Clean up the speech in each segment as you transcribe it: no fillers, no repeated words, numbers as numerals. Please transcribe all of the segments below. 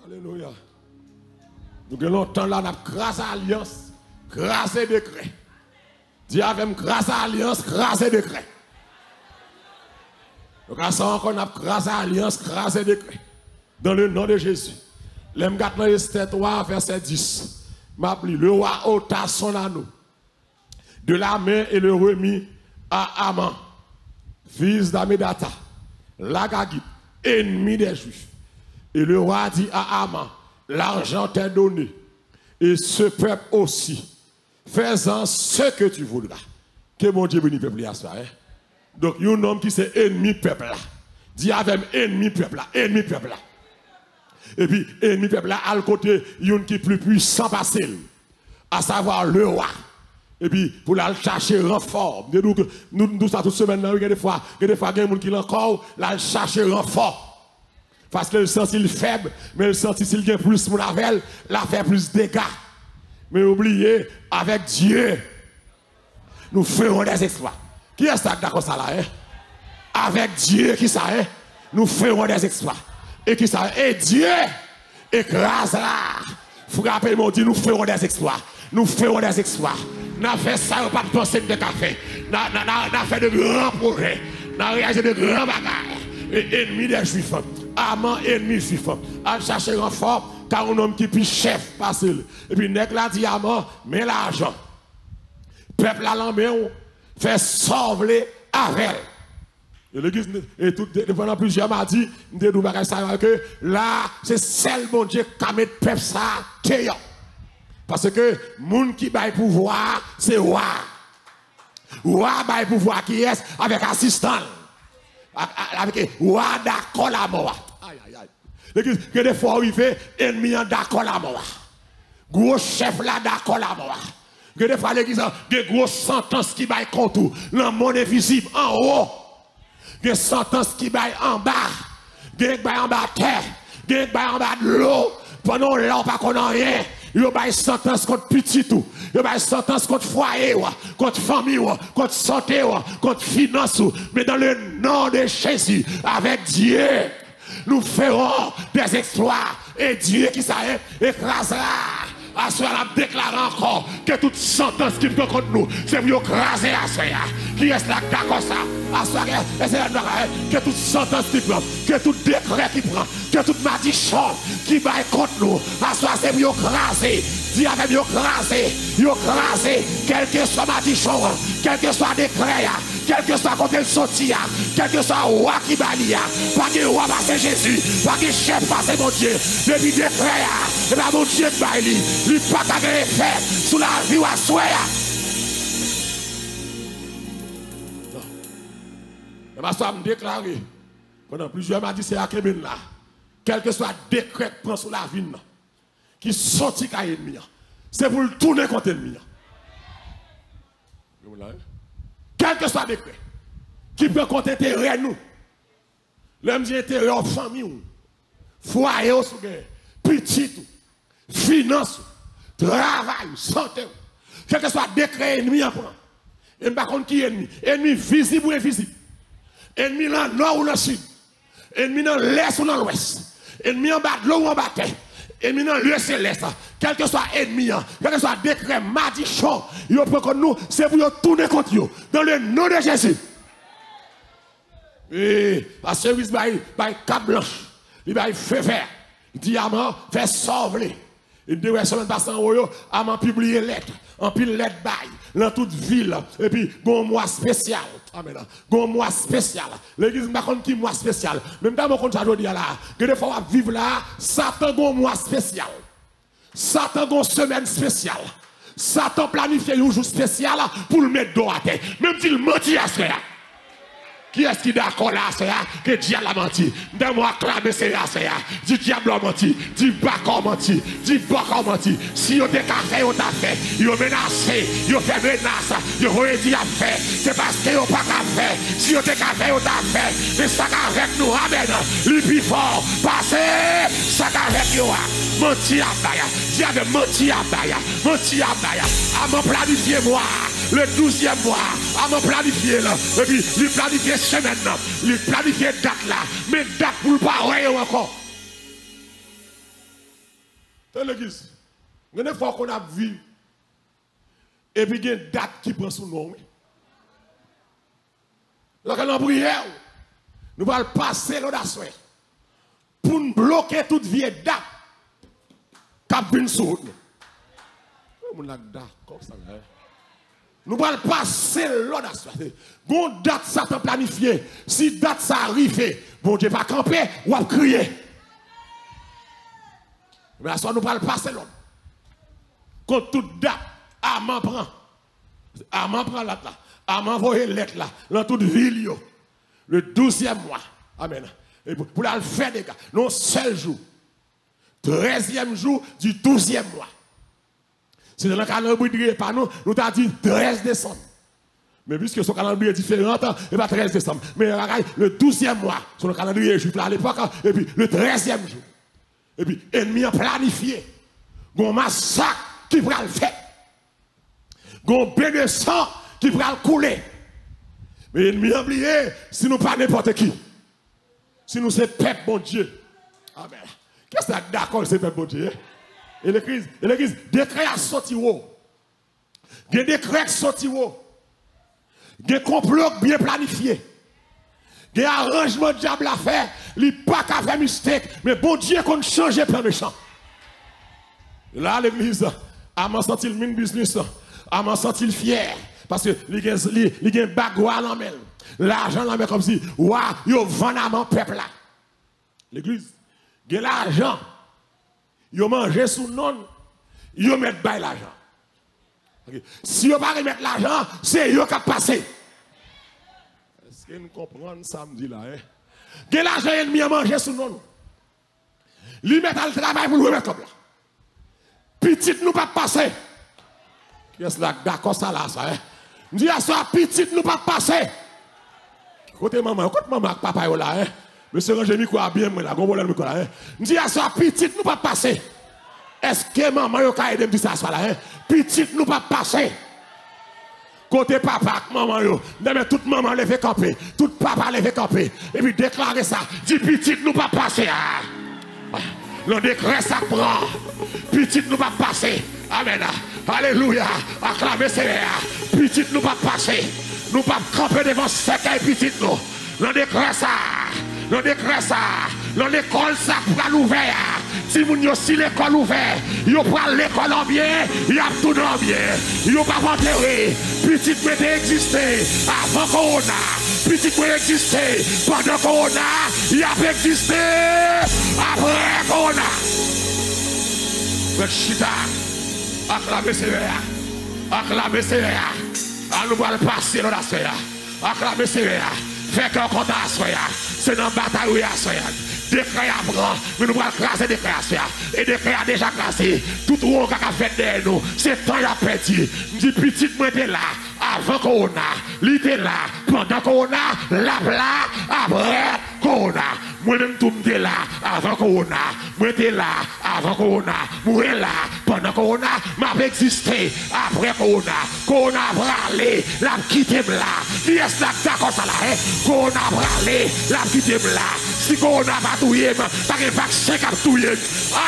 Alléluia. Nous avons longtemps là, nous avons grâce à l'alliance, grâce et décret. Dis avec grâce à l'alliance, grâce et décret. Donc, à ça encore, nous avons grâce à l'alliance, grâce et décret. Dans le nom de Jésus. L'homme dans Esther 3, verset 10. M'appli, le roi ôta son anneau de la main et le remit à Aman, fils d'Amedata, l'Agagite, ennemi des Juifs. Et le roi dit à Aman, l'argent t'est donné, et ce peuple aussi. Fais-en ce que tu voudras. Que mon Dieu bénisse le peuple à soi. Donc, il y a un homme qui c'est ennemi peuple là. Dis avec ennemi peuple là, ennemi peuple là. Et puis, ennemi peuple là, à côté, il y a un qui est plus puissant passé, à savoir le roi. Et puis, pour aller chercher renfort. Nous, ça, toute semaine, il y a des fois, il y a des gens qui l'ont encore, là, chercher renfort. Parce que le sens il est faible, mais le sens s'il gagne plus mon avel, là fait plus de dégâts. Mais oubliez, avec Dieu, nous ferons des exploits. Qui est ça d'accord ça là? Avec Dieu, qui ça est? Nous ferons des exploits. Et qui ça est? Et Dieu écrase là. Frappez mon Dieu, nous ferons des exploits. Nous ferons des exploits. Nous avons fait ça, pas de penser de café. Nous avons fait de grands projets. Nous avons réalisé de grands bagages. Et ennemis des Juifs. Amant ennemi juif. À chercher renfort, car un homme qui puis chef passe. Et puis, nèg la dit Amant, mais l'argent. Peuple à l'envers, fait sauver avec. Et l'église, et tout, pendant plusieurs mois, dit, que là, c'est celle bon Dieu qui a mis peuple ça, parce que, moun qui baille pouvoir, c'est roi. Roi baille pouvoir qui est avec assistant. Avec roi d'accord la mort. Aïe, aïe, aïe. L'église, que des fois, il fait ennemi d'accord la mort. Gros chef là d'accord la mort. Que des fois, l'église, des grosses sentences qui baillent contre tout. Le monde est visible en haut. Des sentences qui baillent en bas. Des baillent en bas de terre. Des baillent en bas de l'eau. Pendant là, on ne connaît rien. Il y a une sentence contre petit tout. Il y a une sentence contre foyer, contre famille, contre santé, contre finance. Mais dans le nom de Jésus, avec Dieu, nous ferons des exploits. Et Dieu qui s'est écrasera. À ce moment-là, déclare encore que toute sentence qui peut contre nous, c'est pour écraser à ce moment-là. Qui est là d'accord ça? À ce moment-là, que toute sentence qui prend, que tout décret qui prend, que toute malédiction qui va contre nous, à ce moment-là, c'est pour écraser. Dis avec écraser, quel que soit malédiction, quel que soit décret, quel que soit côté le sorti, quel que soit roi qui balie, pas que roi passe Jésus, pas que chef passe mon Dieu, depuis décret, c'est pas mon Dieu qui balie. Il n'y a pas d'effet sur la vie ou à soi. Non. Ma soeur me déclare, pendant plusieurs mois, c'est à Kébin là. Quel que soit le décret qui prend sur la vie, qui sortit à l'ennemi, c'est pour le tourner contre l'ennemi. Quel que soit le décret qui peut contre intérêt nous, l'homme dit intérêt en famille, foyer, petit, finance, travail, santé. Quel que soit décret ennemi en prend. Et par contre qui est ennemi? Ennemi visible ou invisible. Ennemi dans le nord ou dans le sud. Ennemi dans l'est ou dans l'ouest. Ennemi en bas de l'eau ou en bas de terre. Ennemi dans le céleste. Quel que soit ennemi, quel que soit décret malédiction, il prend contre nous, c'est pour tourner contre nous. Dans le nom de Jésus. Et la service by carte blanche, il va feu vert, diamant, fait sauver. Une deux semaines passées en haut, à m'en publier lettre, en pile lettre bail, dans toute ville, et puis, bon mois spécial. Amen. Bon mois spécial. L'église m'a dit qui mois spécial. Même dans mon compte, je dis là, que des fois, vivre là, Satan bon mois spécial. Satan bon semaine spéciale. Satan planifie un jour spécial pour le mettre dans la tête. Même s'il mentit à cela. Qui est-ce qui est d'accord là, que diable a menti? Donne-moi acclamer c'est là, du diable a menti, du bacon menti, du bacon menti. Si vous avez fait, vous avez fait, vous avez menacé, vous avez fait menace, vous avez dit à faire, c'est parce que vous n'avez pas fait. Si vous avez fait, vous avez fait, mais ça avec nous, amen. Le plus fort, passez, ça avec nous, menti à Baya, diable menti à Baya, menti à Baya, à m'en planifier moi. Le 12e mois, à me planifier là, et puis lui planifier semaine là, lui planifier date là, mais date pour le pas encore. Dans l'église, il y a des fois qu'on a vu, et puis il y a une date qui prend son nom. Lorsqu'on a prière, nous allons passer l'audace pour nous bloquer toute vieille date qui a venu sur nous. Nous allons passer l'audace. Bon date ça t'a planifié. Si date ça arrive, bon Dieu va camper ou va crier. Mais à ce moment, nous allons passer l'autre. Quand toute date, Armand prend. Armand prend là. Armand envoie lettre là. Dans toute ville. Le 12e mois. Amen. Et pour la faire des gars. Non, seul jour. 13e jour du 12e mois. C'est dans le calendrier par nous, nous avons dit 13 décembre. Mais puisque son calendrier est différent, et pas 13 décembre. Mais le 12e mois, sur le calendrier juif là à l'époque, et puis le 13e jour. Et puis, ennemi a planifié. Un massacre qui va le faire. Un bain de sang qui va le couler. Mais l'ennemi a oublié, si nous pas n'importe qui. Si nous c'est peuple bon Dieu. Amen. Qu'est-ce que c'est d'accord, c'est peuple bon Dieu? Et l'église, décret à sortir. Il y a des décrets à sortir. Il y a des complots bien planifiés. Il y a un arrangement de diable à faire. Il n'y a pas qu'à faire mistake. Mais bon Dieu, qu'on change le plan méchant. Là, l'église, à m'en sentir le mine business, à m'en sentir fier. Parce que il y a un bagouin dans la main. L'argent dans la main comme si, waouh, il y a un mon peuple là. L'église, il y a l'argent. Ils mangent sous non, ils mettent bail l'argent. Okay. Si ils ne pas remettre l'argent, c'est eux qui passé. Est-ce que nous comprenons samedi là? Que l'argent ennemi a mangé sous non. Ils mettent le travail pour le remettre comme là. Petit nous pas passer. Qu'est-ce que d'accord ça là ça? Je dis à ça, petit nous pas passer. Côté maman avec papa là. Monsieur Rangemi quoi bien moi là, gon problème micro là. M'di à ça petite nous pas passer. Est-ce que maman yo ka aider me dire ça là petite nous pas passer. Côté papa maman yo, mais toute maman lever camper, tout papa lever camper et puis déclarer ça, dit petite nous pas passer. Le décret ça prend. Petite nous pas passer. Amen. Alléluia. Acclamez Seigneur. Petite nous pas passer. Nous pas camper devant cercueil petite nous. Le décret ça. Dans décret ça, dans l'école ça pour l'ouvert. Si vous n'avez si l'école ouverte, vous prenez l'école en bien, il y a tout en bien. Vous pas enterré. Petite m'était existé avant Corona. Petite m'était existé pendant Corona. Il y a existé après Corona. Mais chita, acclamez Seigneur. Acclamez Seigneur. Nous allons passer dans la sphère. Acclamez Seigneur. Fait qu'un compte à soi, c'est dans la bataille à soi. Décret à bras, mais nous allons craser des créations. Et des créations déjà crassé. Tout le monde qui a fait de nous, c'est temps à petit. Je dis petit, moi j'étais là, avant Corona. Il était là, pendant Corona, là, après Corona. Moi-même tout m'étais là, avant Corona. Moi j'étais là, avant Corona. Moi là, pendant Corona, m'a existé, après Corona. Corona a bralé, l'a quitté là. Qui est-ce là d'accord ça là? Corona a bralé, l'a quitté là. Si Corona va touiller, pas de vaccin qui a touillé. Aïe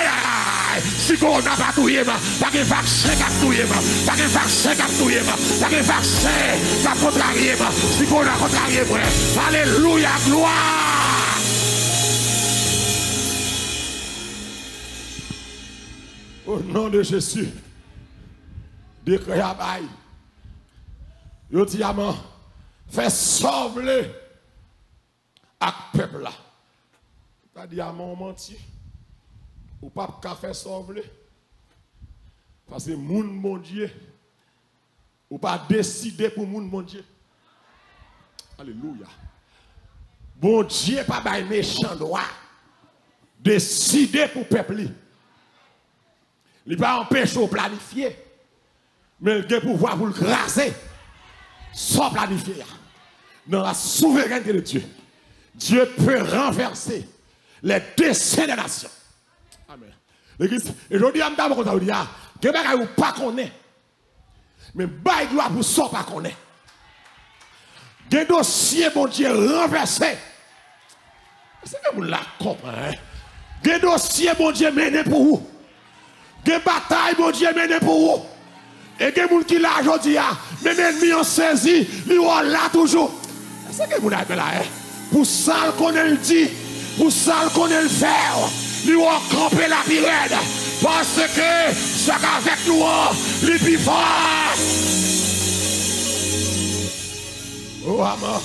aïe aïe. Si Corona va touiller, pas de vaccin qui a touillé. Pas de vaccin qui a touillé. Pas de vaccin qui a contrarié. Si Corona a contrarié, alléluia, gloire. Au nom de Jésus, décret à bail. Yo dit à fait sauver à peuple là. T'as dit à mon menti. Ou pas qu'à faire sauver. Parce que moun mon Dieu. Ou pas décider pour moun mon Dieu. Alléluia. Bon Dieu pas bail méchant droit. Décider pour peuple. Il ne va pas empêcher de planifier. Mais il a le pouvoir pour le craser. Sans planifier. Dans la souveraineté de Dieu. Dieu peut renverser les desseins des nations. Amen. L'église, et je dis à m'dame comme ça, il y a des bagages ou pas qu'on est. Mais bail doit pour ça pas qu'on est. Des dossiers, mon Dieu, renversés. C'est que vous la comprenez. Des dossiers, mon Dieu, menés pour vous. Des batailles, bon Dieu, mené pour vous. Et des gens qui là aujourd'hui, même ennemis ont saisi, ils sont là toujours. C'est que vous avez là, pour ça qu'on le dit, pour ça qu'on le fait, ils ont campé la pirate. Parce que ce qu'avec nous, les plus forts. Oh, maman,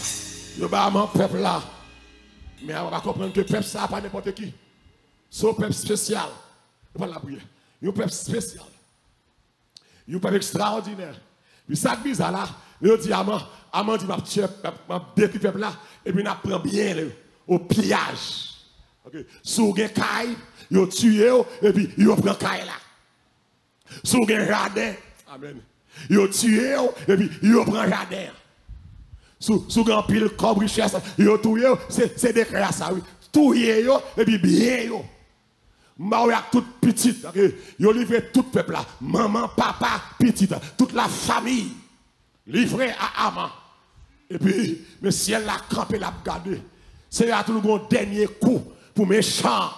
je vais mon peuple là. Mais on va comprendre que le peuple, ça n'a pas n'importe qui. C'est un peuple spécial. Je ne vais pas la prier. Il y a un peuple spécial. Il y a un peuple extraordinaire. Puis ça qui est bizarre là, il dit à moi, dit, je vais détruire le peuple là, et puis on apprend bien au pillage. Okay. Si vous avez un caille, vous tuez, et puis vous prenez un caille là. Si vous avez un jardin, amen. Vous tuez, et puis vous prenez un jardin. Si vous avez un pile comme richesse, vous tuez, c'est des créas ça, oui. Tuez, et puis bien. Maouya toute petite, yo livré tout le peuple là, maman, papa, petite, toute la famille, livré à Aman. Et puis, le ciel l'a campé, l'a gardé. C'est à tout le monde dernier coup pour méchant.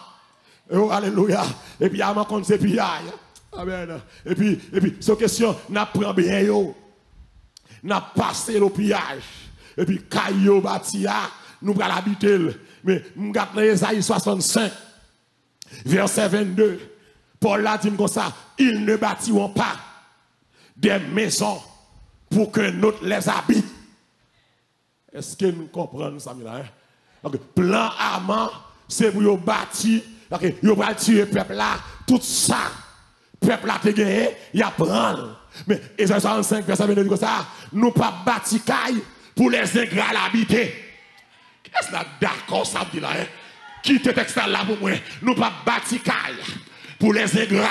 Oh, alléluia. Et puis, Aman compte ses pillages. Amen. Et puis, cette question, n'a pris bien yo, n'a passé le pillage. Et puis, Kayo Batia, nous allons l'habiter. Mais, nous regardons Esaïe 65. Verset 22, Paul a dit comme ça, ils ne bâtiront pas des maisons pour que nous les habitent. Est-ce que nous comprenons ça, hein? Okay. Plan Aman, c'est pour bâtir, vous allez tuer le peuple là, tout ça, le peuple là, te gagné, il apprend. Mais Esaïe 65, verset 22, comme ça, nous pas bâtir pour les ingrats l'habiter. Qu'est-ce que d'accord ça dit là, hein? Qui te texte là pour moi, nous pas bâtir caille pour les ingrats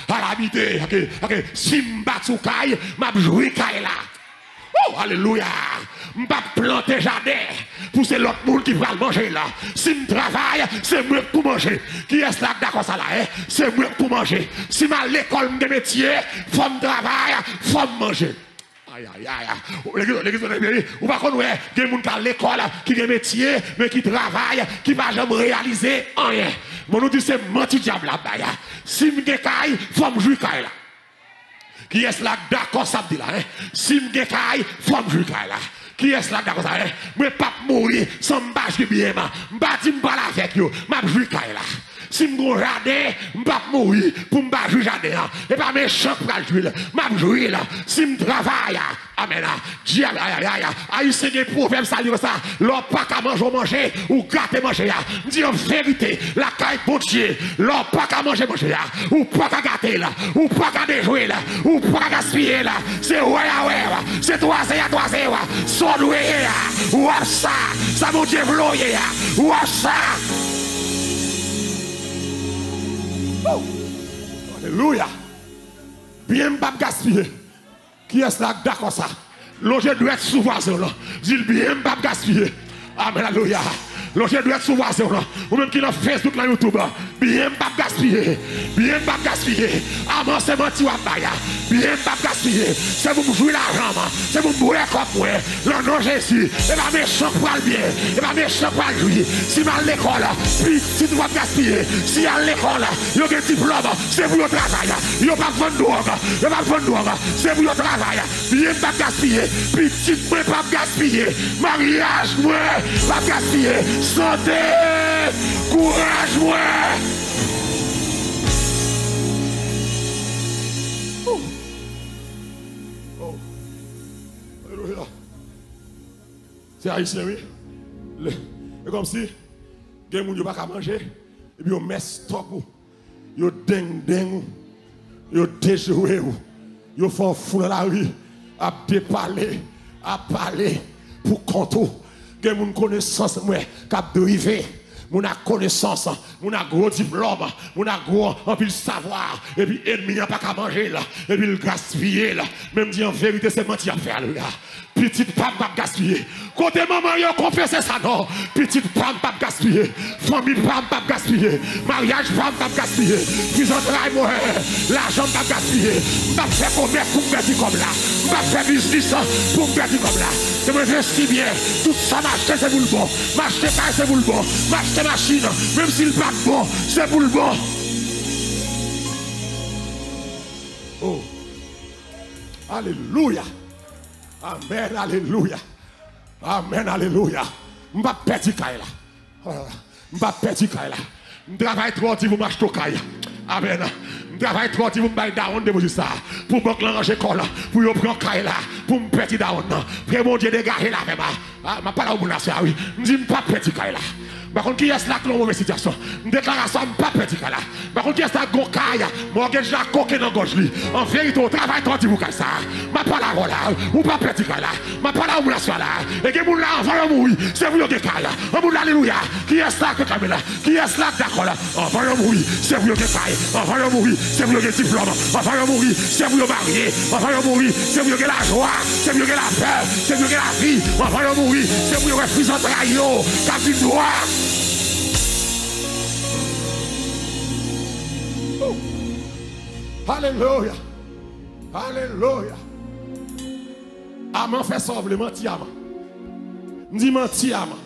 à l'habiter. Okay. Si je bâtis caille, je jouer caille là. Oh, alléluia. Je ne vais pas planter jardin pour c'est l'autre monde qui va le manger là. Si je travaille, c'est moi pour manger. Qui est là d'accord ça là, hein? C'est moi pour manger. Si je vais à l'école de métier, il faut me travailler, il faut me manger. L'église de pays, ou pas qu'on ait des gens qui à l'école, qui ont un métier, mais qui travaillent, qui ne vont jamais réaliser rien. Mon nous dit c'est menti diable là-bas. Si je suis caille, il faut me jouer caille là. Qui est là d'accord ça dit là, hein? Si je suis caille, il faut me jouer caille là. Qui est là d'accord ça, hein? Je ne vais pas mourir sans me battre bien, je ne vais pas parler avec vous, je vais jouer caille là. Si je suis jardin, je ne vais pas mourir pour me battre jardin. Et pas méchant pour le jouer. Je vais jouer là. Si je travaille, amen. Diable, Haïtien des proverbes, ça dit ça. L'homme pas qu'à manger ou gâter manger. Je dis en vérité, la caille bon Dieu. L'homme pas qu'à manger ou pas qu'à gâter là. Ou pas qu'à déjouer là. Ou pas qu'à gaspiller là. C'est ouais. C'est toi, c'est toi. Son doué ou ça. Ça mon Dieu vloyer ou ça. Oh. Alléluia. Bien pas gaspiller. Qui est là d'accord ça? L'objet doit être sous voisin là. Dis bien pas gaspiller. Amen. Alléluia. L'objet doit être sous voisin là. Ou même qui dans Facebook là YouTube. Bien pas gaspiller. Bien pas gaspiller. Amen, c'est menti ou abaya. Bien pas gaspiller. C'est pour jouer l'argent. C'est pour boire comme moi. Le nom Jésus. Et pas méchant pour le bien. Et pas méchant pour le jouer. Si mal l'école, puis si tu vas gaspiller. Si à l'école, il y a un diplôme. C'est pour le travail. Il n'y a pas de drogue. Il n'y a pas de drogue. C'est pour le travail. Bien pas gaspiller. Petit moi pas gaspiller. Mariage moi pas gaspiller. Santé. Courage moi. C'est haïtien, oui. C'est comme si, il y a des gens qui ne peuvent pas manger, et puis ils mettent stop, ils ding, ils déjouent, ils font fou dans la rue, à déparler, à parler pour compter. Il y a des connaissances qui ont dérivé. Mon a connaissance, mon a gros diplôme, mon a gros en plus savoir, et puis ennemi n'a pas qu'à manger là, et puis le gaspiller là, même dit en vérité c'est menti à faire là. Petite femme pas gaspiller. Côté maman yo confesse ça non. Petite femme pas gaspiller. Famille femme pas gaspiller. Mariage femme pas gaspiller. Puis en travail moi, l'argent pas gaspiller. Pas faire commerce pour me mettre comme là. Pas faire business pour me mettre comme là. Je m'investis bien. Tout ça m'acheter c'est pour le bon. M'acheter pas c'est pour le bon. M'acheter machine même s'il pas bon, c'est pour le bon. Alléluia. Amen, alléluia. Amen, alléluia. Je ne vais pas perdre là. Je ne vais pas perdre là. Je travaille trop si vous marchez au caille. Amen. Je travaille trop si vous me baillez down de vous ça. Pour me ranger l'école, pour me prendre caille là, pour me perdre down. Frère mon Dieu, dégagez là même. Je ne parle pas de oui. Je ne dis pas perdre là. Par contre, qui est là qui est dans une mauvaise situation? Je déclare ça, je ne pas perdre là. Par contre, qui est là qui est caille? Moi, je suis là coqué dans la gorge. En vérité, au travail trop si vous caille ça. Je ne parle pas là. Ou pas perdre là. Je ne parle pas de là. Et que vous là, envoyez mourir. C'est vous qui êtes caille. On vous alléluia. Qui est là qui est là? Qui est là d'accord là? Envoyez mourir. C'est vous qui êtes caille. Envoyez mourir. C'est vous qui êtes diplôme. Envoyez mourir. C'est vous qui êtes marié. Envoyez mourir. C'est vous qui êtes la joie. C'est vous qui êtes la peur. C'est vous qui êtes la vie. Envoyez mourir. C'est vous qui êtes pris en traillot. Capitaine noir. Alléluia. Alléluia. Aman fait sauver le menti aman. Dit menti aman.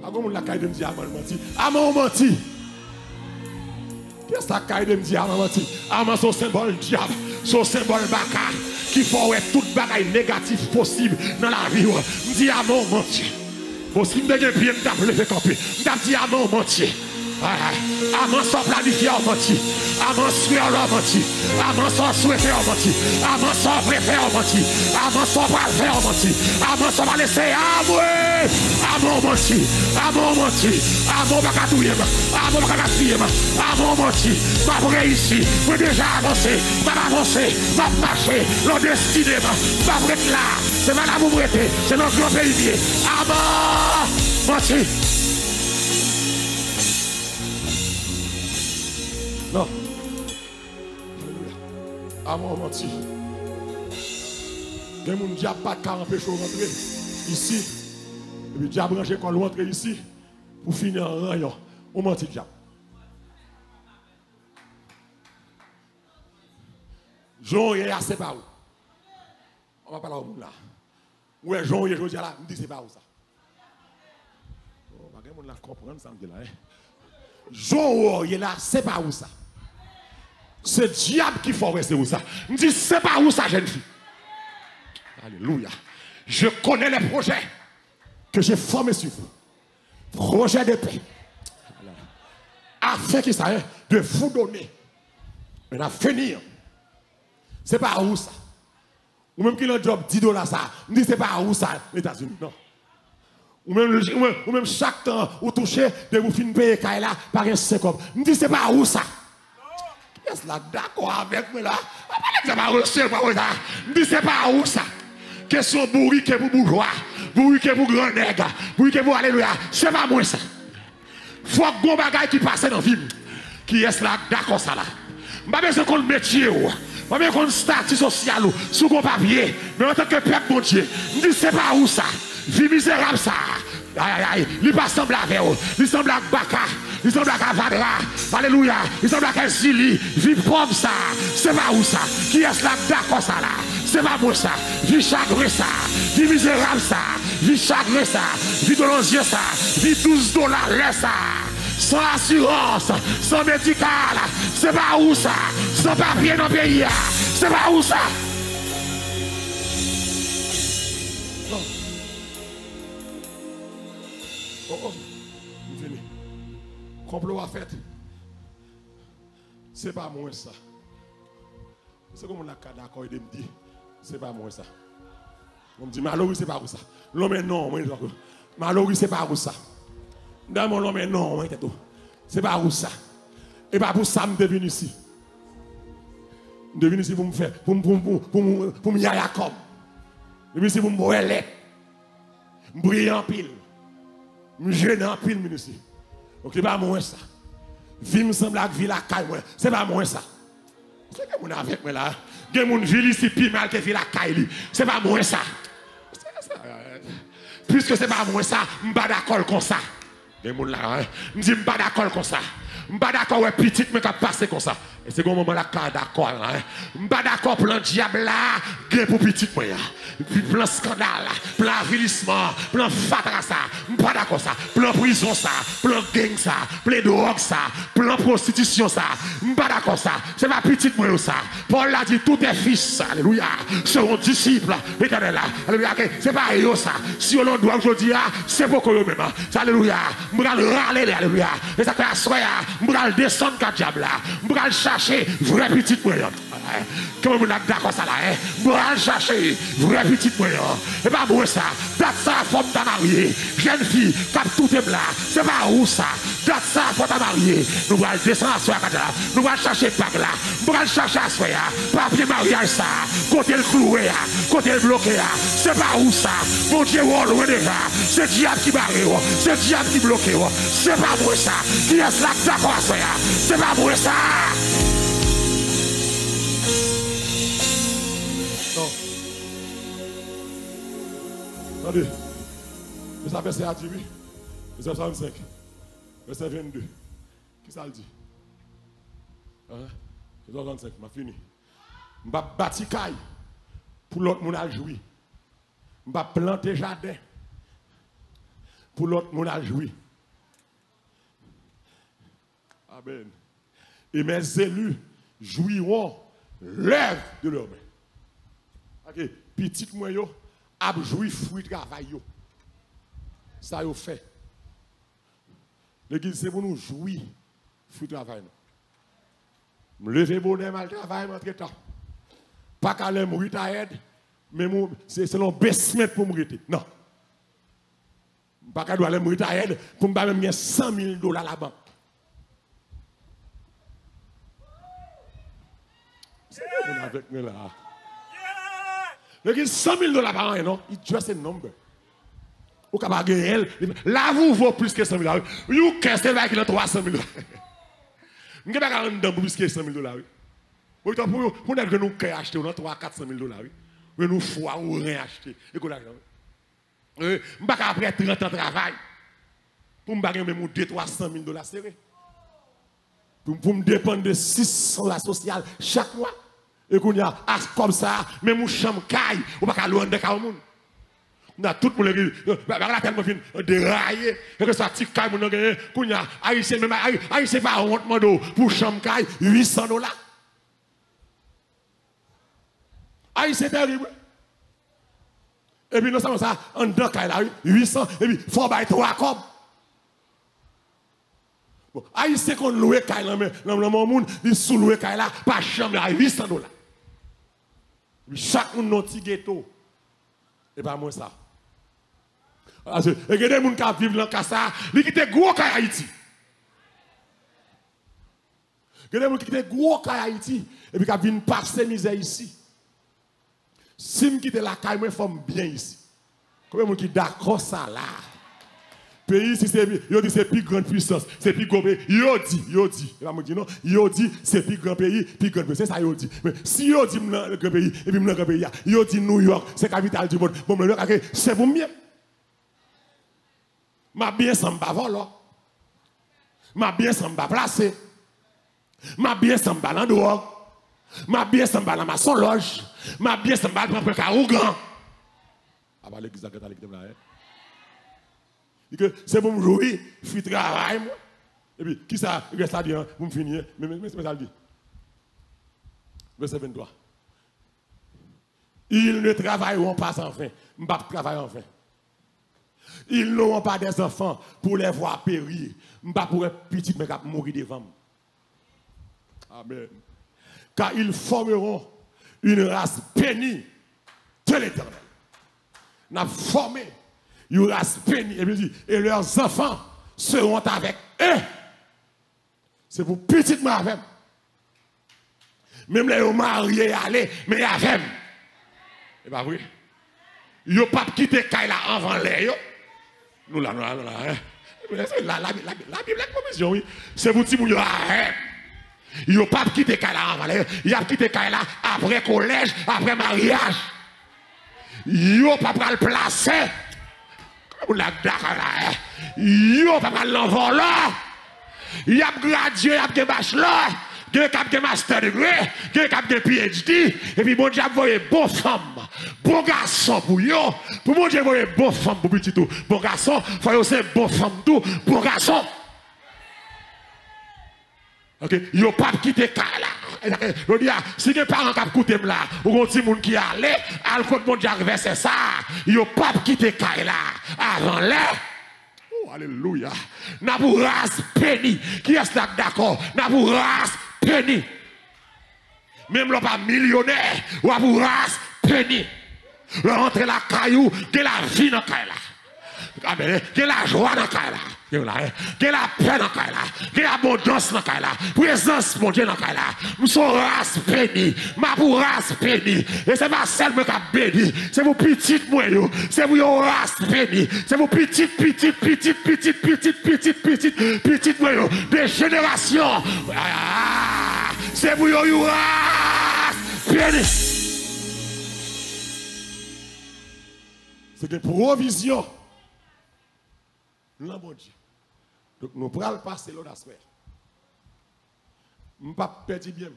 A comment la caille de me dire aman menti. Aman menti. Qu'est-ce que la caille de me dire aman menti? Aman son symbole diable, son symbole baka qui faut être toute bagaille négative possible dans la vie. Me dit aman menti. Possible de bien me lever camper. Me dit aman menti. Aman sans planifier en menti. Aman souhaiter en menti. Aman sans souhaiter en menti. Aman sans préférer en menti. Aman sans faire en menti. Aman sans laisser amoué. Aman menti. Aman menti. Aman pas catouiller. Aman pas gaspiller. Aman menti. M'a réussi. M'a déjà avancé. M'a avancé. M'a marché. L'on destiné. M'a prêté là. C'est mal à vous prêter. C'est notre grand pays. Aman menti. Non. À mon menti. Il y a des gens qui n'ont pas de 40 péchés rentrer ici. Et puis, diable branché quand rentrer ici pour finir en rayon. On menti diable. Jean est assez par où? On va parler au monde là. Ouais, Jean est aujourd'hui là. Je dis c'est pas où ça. Oh, il y a comprendre ça. Jean est là, c'est pas où ça. C'est diable qui faut rester où ça. Je dis, c'est pas où ça, jeune fille. Alléluia. Je connais les projets que j'ai formés sur vous. Projets de paix. Afin qu'il s'agisse de vous donner un avenir. C'est pas où ça. Ou même qu'il a un job 10 $, ça. Je dis, c'est pas où ça, les États-Unis. Non. Ou même chaque temps, vous touchez, de vous finir payer là par un 50. Je dis, c'est pas où ça. Qu'est-ce là d'accord avec moi là? Ça va recevoir ça. Je dis, c'est pas où ça. Question bourrique pour bourgeois, bourrique pour grand nègre, bourrique pour alléluia. C'est pas moi ça. Faut que bon bagage qui passe dans la vie. Qui est là d'accord ça là? Je pas besoin qu'on métier ou. Pas besoin qu'on statut social ou sous mon papier. Mais en tant que peuple mon Dieu, je dis, c'est pas où ça. Vie misérable ça. Aïe aïe aïe. Il pas semble avec eux. Il semble avec Baka. Il semble avec Avadra. Alléluia. Il semble avec Zili. Vie pauvre ça. C'est pas où ça. Qui est là d'accord ça là? C'est pas moi ça. Vie chagrin ça. Vie misérable ça. Vie chagrin ça. Vie de l'osier ça. Vie 12 $ ça. Sans assurance. Sans médical. C'est pas où ça. Sans papier dans le pays. C'est pas où ça. Oh, venez. Complot à fait. C'est pas moi ça. C'est comme on a d'accord et me dit, c'est pas moi ça. On me dit, malheureux, c'est pas où ça. L'homme non, malheureux, c'est pas où ça. Dans mon homme non, c'est pas où ça. Et pas pour ça, je suis venu ici. Je suis venu ici pour me faire, pour me yaya comme. Je suis venu ici pour me boire lait. Je brille en pile. Je gêne en pile, monsieur. Donc, c'est pas moi ça. Vie me semble que vie la caille, c'est pas moi ça. C'est que mon avec moi là. Il y a mon vie ici, puis mal que vie la caille, c'est pas moi ça. Puisque c'est pas moi ça, je ne suis pas d'accord comme ça. Il y a mon là, je dis, je ne suis pas d'accord comme ça. Je ne suis pas d'accord avec petit, mais qui passe comme ça. Et c'est un moment là, d'accord. Je ne suis pas d'accord pour le diable là, pour petit, moi. Plan scandale, plan avilissement, plan fatras ça. Je ne suis pas d'accord ça. Plan prison ça, plan gang ça, plan drogue ça, plan prostitution ça. Je ne suis pas d'accord ça. C'est pas petit, moi ça. Paul a dit, tous tes fils, alléluia, seront disciples. Éternel, alléluia. C'est pas eux ça. Si on doit aujourd'hui, c'est beaucoup eux même. Alléluia. Je vais râler, alléluia. Et ça fait à soi, je vais descendre quand diable là. Je vais chercher vrai petit moyen. Comment vous êtes d'accord ça là? Je vais chercher vrai petit moyen. Et pas moi ça. Date ça, femme t'a marié. Jeune fille, cap tout est blanc. C'est pas où ça? Date ça, femme t'a marié. Nous allons descendre à soi quand là. Nous allons chercher par là. Nous allons chercher à soi. Papier mariage ça. Côté le cloué, côté le bloqué. C'est pas où ça? Mon Dieu, loin déjà. C'est diable qui barre. C'est diable qui bloque. C'est pas moi ça. Qui est là d'accord à soi? C'est pas moi ça. Non. Attendez. Ça fait à Tibi. Verset 65. Verset 22. Qui ça le dit? Verset 65. Je fini. Je vais bâtir caille pour l'autre monde à jouir. Je vais planter jardin pour l'autre monde à jouir. Amen. Et mes élus jouiront l'œuvre de leur main. Ok, petit moi yo, a jouir fruit travail yo. Ça yo fait. L'église c'est pour nous jouir fruit travail. Me lever bonheur mal travail entre temps. Pas qu'à l'aime mourir ta aide, mais c'est long baissement pour mourir. Non. Pas qu'à doit aller mourir ta aide pour me même $100,000 à la banque. C'est bon avec moi là. L'église $100,000 par an, non? It's just a number. Ou capable de gagner. Là, vous vaut plus que $100,000. Vous qu'est-ce que c'est que $300,000? Vous n'avez pas de plus que $100,000. Pour que nous acheter, on a $300,000-400,000. Mais nous foi ou rien acheter. Écoute l'argent. Je ne vais pas après 30 ans de travail. Pour me baguer même $200,000-300,000 serré. Pour me dépendre de 600 la sociale chaque mois. Et qu'on y a comme ça, même mon chambre caille, ou pas qu'à loin de cas au monde. On a tout le monde qui la tellement fin dérailler, et que ça tique caille, mon gagné, qu'on y a haïtien même haïtien pas honte mando pour chambre caille $800. Haïtien terrible. Et puis nous sommes ça en dedans caille là 800 et puis faut bailler 3 comme. Bon, haïtien qu'on loue caille là mais dans monde, il sous louer caille là pas chambre là $800. Chaque monde dans petit ghetto. Et pas moi ça. Et il y a des gens qui vivent dans le ça, ils quittent gros cas Haïti. Il y a des gens qui quittent gros cas Haïti et puis qui viennent passer misère ici. Si je quitte la caille, je fais bien ici. Combien de gens qui d'accord ça là? Pays, si c'est plus grande puissance, c'est plus grand pays. Yo dit. Et là, je dis non, yo dit, c'est plus grand pays, plus grande puissance. C'est ça, yo dit. Mais si yo dit le grand pays, et puis le grand pays, yo dit New York, c'est la capitale du monde. Bon, c'est pour mieux. Ma bien ça me va voler. Ma bien ça me va placer. Ma bien ça me va dans drogue. Ma bien ça me va dans ma son loge. Ma bien ça me va prendre un carougan. Ah bah l'église à l'église là. C'est pour me jouer, je fais travail. Et puis, qui ça, reste à dire, vous me finissez, mais c'est ça le dit. Verset 23. Ils ne travailleront pas sans fin. Je ne vais pas travailler en vain. Ils n'auront pas des enfants pour les voir périr. Je ne vais pas pour un petit, mais mourir devant. Amen. Car ils formeront une race bénie de l'Éternel. Nous avons formé une race bénie. Et leurs enfants seront avec eux. C'est pour petit moi avec. Même les mariés aller, mais avec. Et pas vrai. Ils n'ont pas quitté Kaila avant les. Nous là. La Bible est provision, oui. C'est pour petit moun yo avec. Ils n'ont pas quitté Kaila avant les. Ils ont quitté Kaila après collège, après mariage. Ils n'ont pas le placer. Comme la d'accord là. Ils n'ont pas l'envoler. il a gradué, il a bachelor, il a master degré, il a PhD, et puis bon Dieu a envoyé bon femme, bon garçon pour eux, pour bon Dieu envoyer bon femme pour petit tout, bon garçon, il faut aussi bon femme tout, bon garçon. Ok, yo pas quitter cas là. Je dis, si les parents qui écoutent là, ou un petit monde qui allait, al côté mon Dieu verset ça, yo pas quitter cas là avant l'air. Oh, alléluia. N'a pour race péni. Qui est d'accord? N'a pour race péni. Même le pas millionnaire, ou pour race péni. Le rentrer la caillou, que la vie dans la caille là. Que la joie dans la caille là. Que la paix dans la caille là. Que l'abondance dans la caille là. Présence mon Dieu dans la caille là. Nous sommes race bénie. Ma pour race bénie. Et c'est pas celle qui a béni. C'est vos petites moyens. C'est vos race bénie. C'est vos petites moyens. Des générations. C'est vos race bénie. C'est des provisions. Là, mon Dieu. Donc, nous pourrons passer l'autre aspect. Je ne pas perdre bien.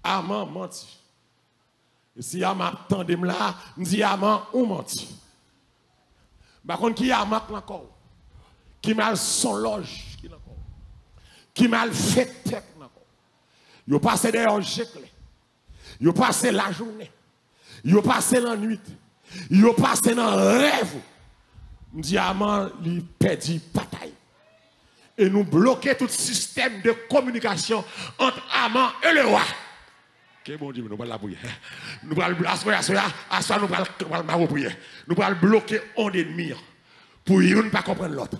Amant menti. Et si Amant attendait là, je dis Amant ou menti. Par contre, qui Amant encore? Qui mal son loge? Qui mal fait tête? Ils passent des heures giclées. Ils passent la journée. Ils passent la nuit. Ils passent dans le rêve. Nous disons, Amant, il perdit bataille. Et nous bloquons tout système de communication entre Amant et le roi. Ok, bon Dieu, nous allons la prier. Nous allons bloquer un ennemi. Pour ne pas comprendre l'autre.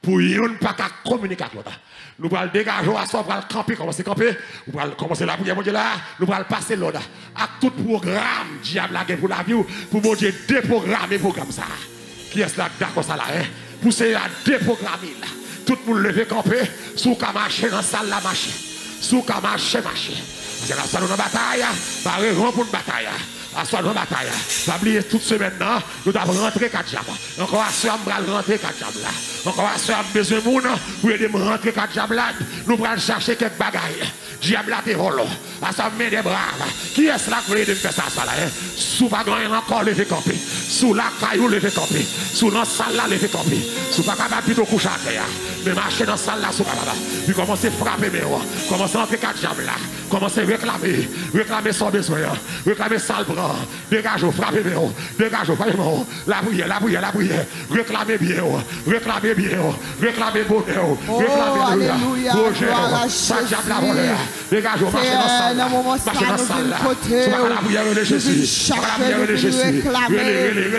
Pour ne pas communiquer avec l'autre. Nous allons dégager à soi, nous allons camper, commencer à camper. Nous allons commencer la prière, mon Dieu là. Nous allons passer l'autre. À tout programme, diable là, pour la vie, pour mon Dieu déprogrammer le programme ça. Qui est là d'accord ça là, hein? Pour c'est à déprogrammer là. Tout le monde lever camper, sous qu'à marcher dans la salle la marcher. Sous qu'à marcher. C'est la salle de bataille, pas raison pour une bataille. À soi de bataille. Pas oublier toute semaine là, nous avons rentré 4 diables. Encore à soi, nous allons rentrer 4 diables là. Encore à soi, besoin de monde pour aider à rentrer 4 diables là. Nous allons chercher quelques bagailles. Diable là, t'es rolo. À sa main des bras. Qui est-ce là qui veut aider à faire ça là? Sous pas grand encore lever camper. Sous la caillou lever camper. Sous la salle là lever camper. Sous pas capable plutôt coucher à terre. Mais marcher dans la salle là sous pas capable. Puis commencer à frapper mes rois. Commencer à entrer 4 diables là. Commencer à réclamer son besoin. Réclamer sale bras. Dégagez, frappez mes rois. Dégagez, frappez mes rois. La prière. Réclamez bien. Réclamez bien. Réclamez bonheur. Réclamez alléluia. Ça diable la voleur. Dégagez, marchez dans la salle. Marchez dans la salle. C'est pas la prière de Jésus. C'est pas la prière de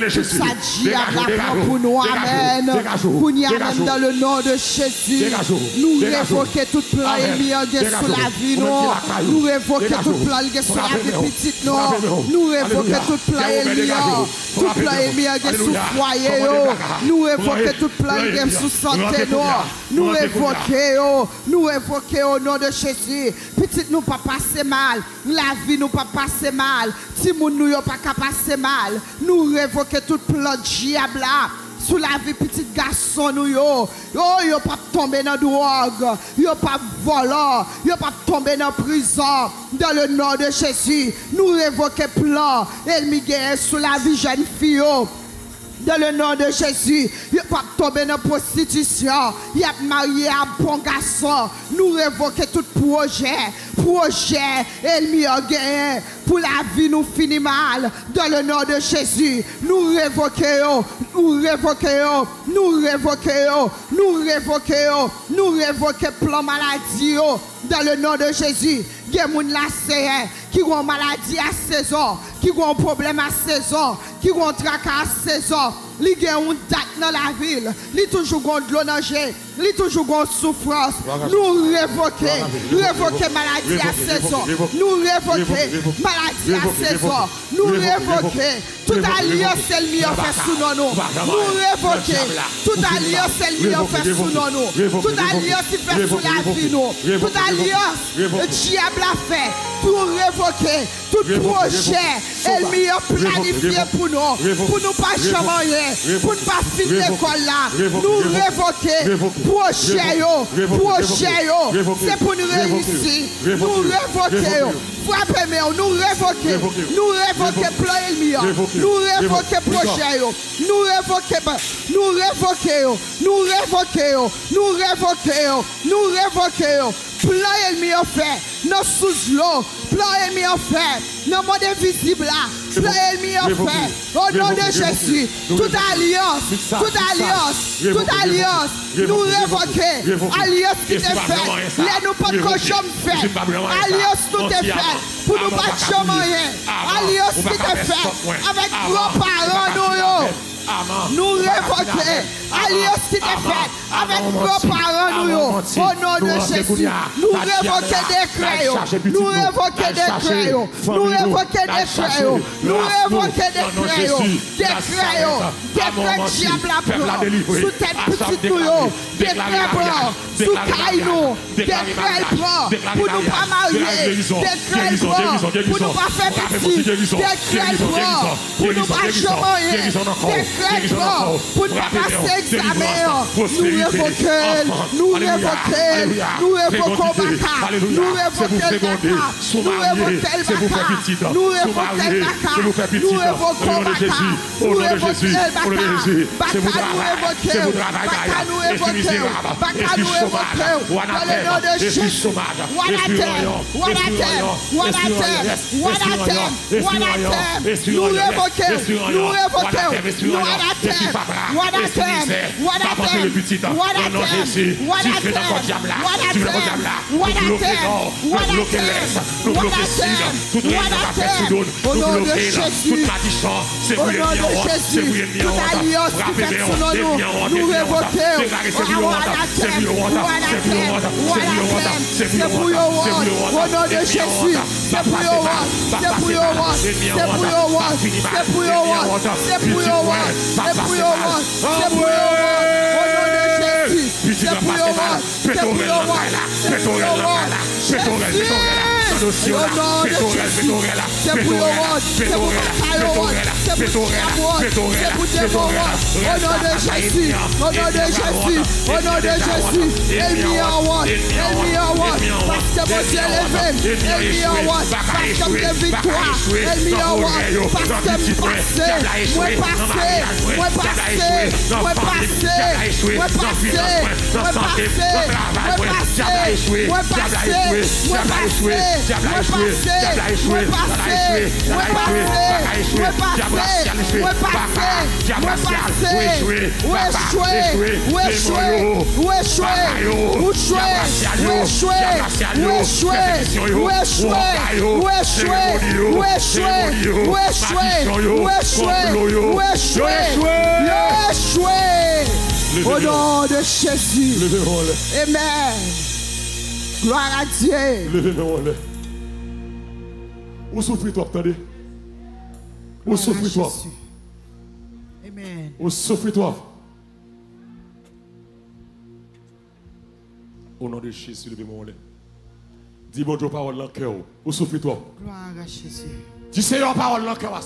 Jésus. Ça diable pour nous. Amen. Pour nous, amen, dans le nom de Jésus. Nous révoquons tout plan ennemi sur la vie. Nous révoquons tout plan sur la vie petite. Nous révoquons tout plan ennemi. Tout plan ennemi sur le foyer. Nous révoquons tout plan ennemi sur santé. Nous révoquons au nom de Jésus. Petite nous pas passer mal. La vie nous pas passer mal. Si nous nous pas passer mal. Nous révoquons tout plan diable là. Sous la vie petit garçon nous yo pas tomber dans drogue, yo pas voler, yo pas tomber dans prison dans le nom de Jésus. Nous révoquons plan ennemi guerre sous la vie jeune fille yo. Dans le nom de Jésus, il ne pas tomber dans la prostitution. Il a marié un bon garçon. Nous révoquons tout projet, ennemi a gagné. Pour la vie, nous finissons mal. Dans le nom de Jésus, nous révoquons plan maladie. Dans le nom de Jésus, il y a des gens qui ont maladie à saison, qui ont un problème à saison, qui ont un tracas à saison. Il y a une date dans la ville, il y a toujours de l'eau danger, il y a toujours de souffrance. Nous révoquons maladie à saison. Nous révoquons maladie à saison. Nous révoquons toute alliance ennemi fait sous nous. Nous révoquons toute alliance ennemi fait sous nous. Toute alliance qui fait sous la vie nous. Toute alliance le diable a fait pour révoquer tout projet ennemi a planifié pour nous pas jamais, pour ne pas finir l'école là. Nous révoquons c'est pour nous réussir. Nous révoquer. Frappez-moi, nous révoquer. Nous révoquer plan ennemi. Nous révoquer projet. Nous révoquer. Nous révoquer. Nous révoquer. Nous révoquer. Nous révoquer. Plan ennemi en fait. Nos sous l'eau. Plan ennemi en fait. Nos monde invisible là. Plan ennemi en fait. Au nom de Jésus. Toute alliance. Nous révoquer. Alliance qui t'est faite. Là nous pas de cochon fait. Alliance tout est fait. Pour nous pas de chemin. Alliance qui t'est faite. Avec gros parents nous. Nous révoquer. Alliance qui t'est faite. Avec gros parents nous. Au nom de Jésus. Nous révoquer des crayons. Nous révoquer des crayons. Nous révoquer des crayons. Nous révoquer des crayons. Des crayons. Des crayons diable à blanc. Sous tête petite nous. Des crayons blancs. Sous taille nous. Des crayons blancs. Pour nous pas marier. Des crayons blancs. Pour nous pas faire petit. Des crayons blancs. Pour nous pas cheminer. Des crayons blancs. Pour nous pas passer examen. Nous révoquer. Nous révoquer. Nous révoquons Baka. Nous révoquons le Baka. Nous révoquons le Baka. Nous révoquons le Baka. Nous révoquons Baka. Nous révoquons le Baka. Baka nous révoquons. Baka nous révoquons. Baka nous révoquons. Dans le nom de Jésus. Nous révoquons. Nous révoquons. Au nom de Jésus, toute alliance qui fait sous nous révoquons. C'est pour au nom de Jésus. C'est pour au nom de Jésus. Amen. Gloire à Dieu. Levez-moi. Où souffrez toi, attendez? Où souffrez toi? Amen. Où souffrez toi? Au nom de Jésus, levez-moi. Dis bon Dieu parole dans le cœur. Où souffrez toi? Gloire à Jésus. Dis Seigneur parole dans le cœur.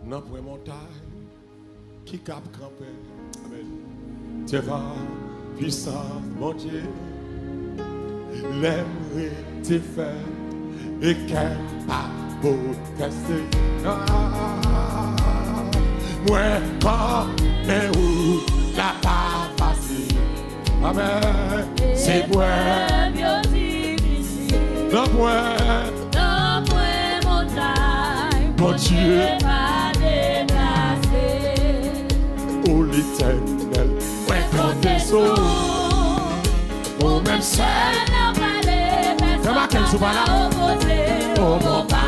Non pour montagne qui cap camper. Amen. Tu vas puissant, mon Dieu. L'aimerait te faire et qu'elle a beau tester. Moi, quand mais où la pas facile. Amen. C'est moi. Non, moi. Mon Dieu. Oh l'Éternel, ouais quand t'es saut, oh même seul, c'est ma qu'elle soit là, oh mon papa,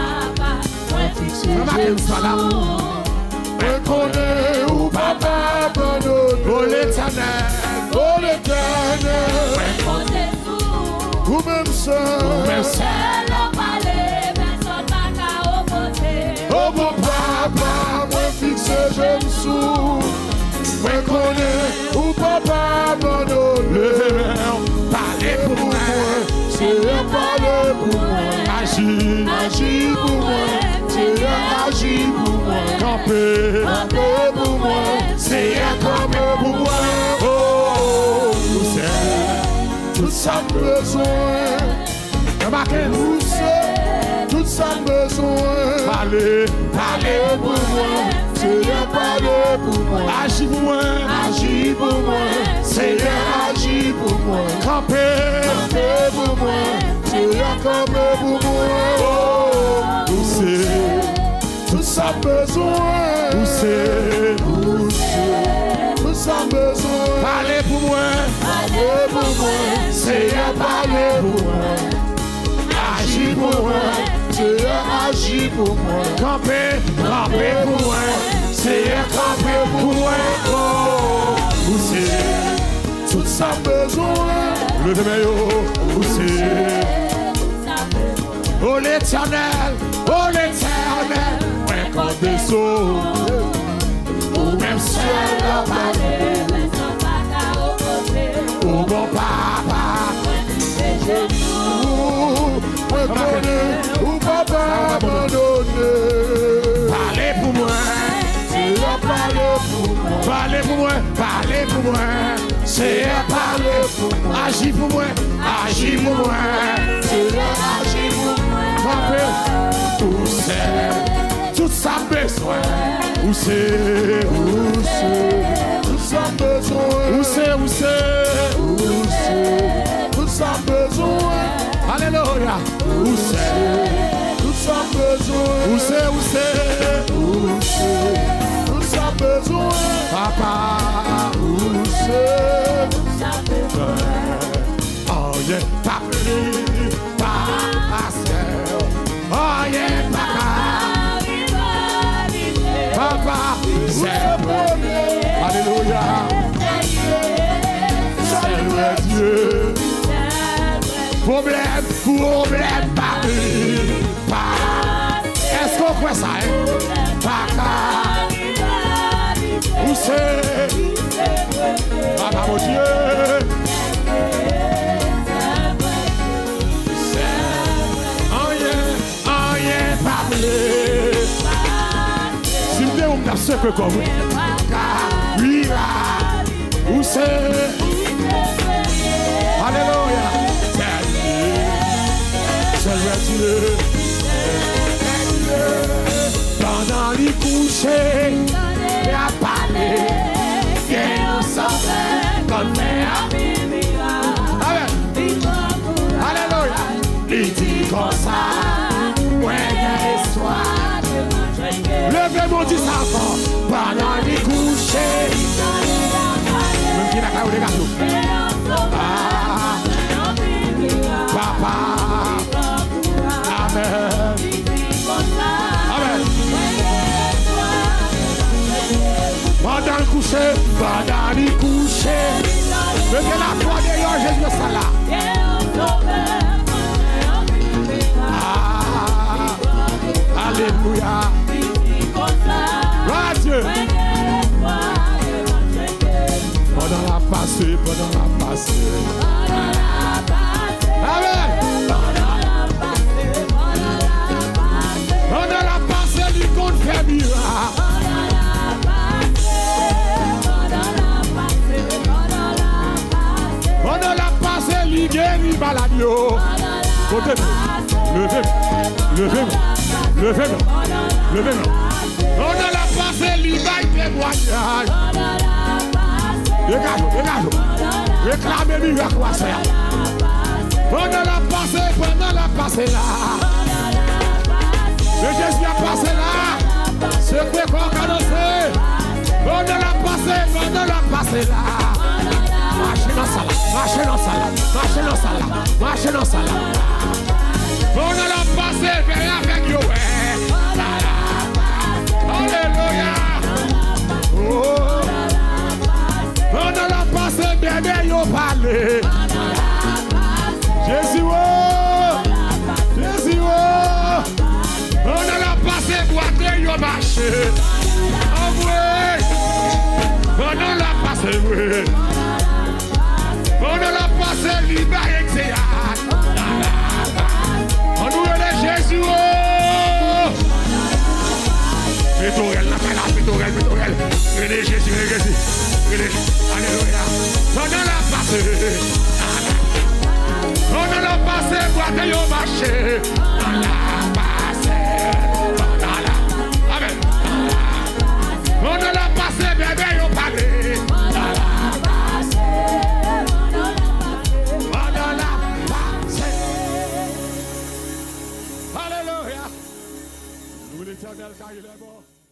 ouais fixé, c'est ma qu'elle soit là, ouais connaît, oh papa, oh l'Éternel, ouais quand t'es saut, oh même seul, oh mon papa, ouais fixé, j'aime sous. Ouais, connais, ou papa, mon levez-moi, parlez pour moi, c'est parler pour moi, agis pour moi, c'est agis pour moi, camper pour moi, c'est tout ça besoin. Où c'est, tout ça besoin. Parlez, parlez pour moi. Seigneur, parlez pour moi. Agis pour moi, agis pour moi. Seigneur, agis pour moi. Campez, campez pour moi. Seigneur, campez pour moi. Où c'est, tout ça besoin. Où c'est, tout ça besoin. Parlez pour moi, parlez pour moi. Seigneur, parlez pour moi. Agis pour moi, Seigneur, agis pour moi. Campez, campez pour moi. Seigneur, campez pour moi. Oh, où c'est, tout ça besoin. Levez-moi, où c'est. Oh l'Éternel, ouais, quand des eaux, ou même seul leur parler, oh mon papa, ou papa abandonné. Parlez pour moi, Seigneur, parlez pour moi. Parlez pour moi, parlez pour moi. Seigneur, parlez pour moi. Agis pour moi, agis pour moi. Seigneur, agis pour moi. Où c'est, tout ça besoin. Où c'est, tout ça besoin. Où c'est, tout ça besoin. Alléluia. Où c'est, tout ça besoin. Où c'est, tout ça besoin. Papa, où c'est, tout ça besoin. Oh yeah, papa, oh yeah, papa, c'est le premier. Alléluia. C'est le Dieu. Problème, pas. Est-ce qu'on croit ça, hein? Papa, où c'est? Papa, mon Dieu. Si vous voulez, on a ce que comme oui, où c'est? Alléluia. C'est le Dieu. Pendant les couchers, il a parlé. Il nous sauve comme alléluia. Il dit comme ça. Levez mon Dieu ça encore. Pendant les couchers. Même qui n'a qu'à les gâteaux. Papa. Amen. Amen. Pendant le coucher. Pendant les couchers. Levez la foi d'ailleurs Jésus ça là. Alléluia. Gloire à Dieu. Pendant la passée. Amen. Pendant la passée du compte fait miracle. Pendant la passée, il guérit malade. Levez-moi. On a la passé, l'Ibaï témoignage. Dégage. Réclamez miracle à faire. Pendant la passé là. Le Jésus a passé là. C'est quoi qu'on a annoncé. Pendant la passé là. Marchez dans ça là. On a la passé, viens avec yo. Alléluia. Oh. On a la passé, bébé yo parlé. Jésus, on a la passé, boîte yo marché. On a la passé, oui. On a la passé, libre et on nous relève Jésus. Pétorel, pétorel. Relève Jésus. Alléluia. On a la passé. passé, boîte yo marché. On a passé. Amen. On a passé, bébé yo parlé. On a passé. Alléluia. Nous l'éternel car il est bon.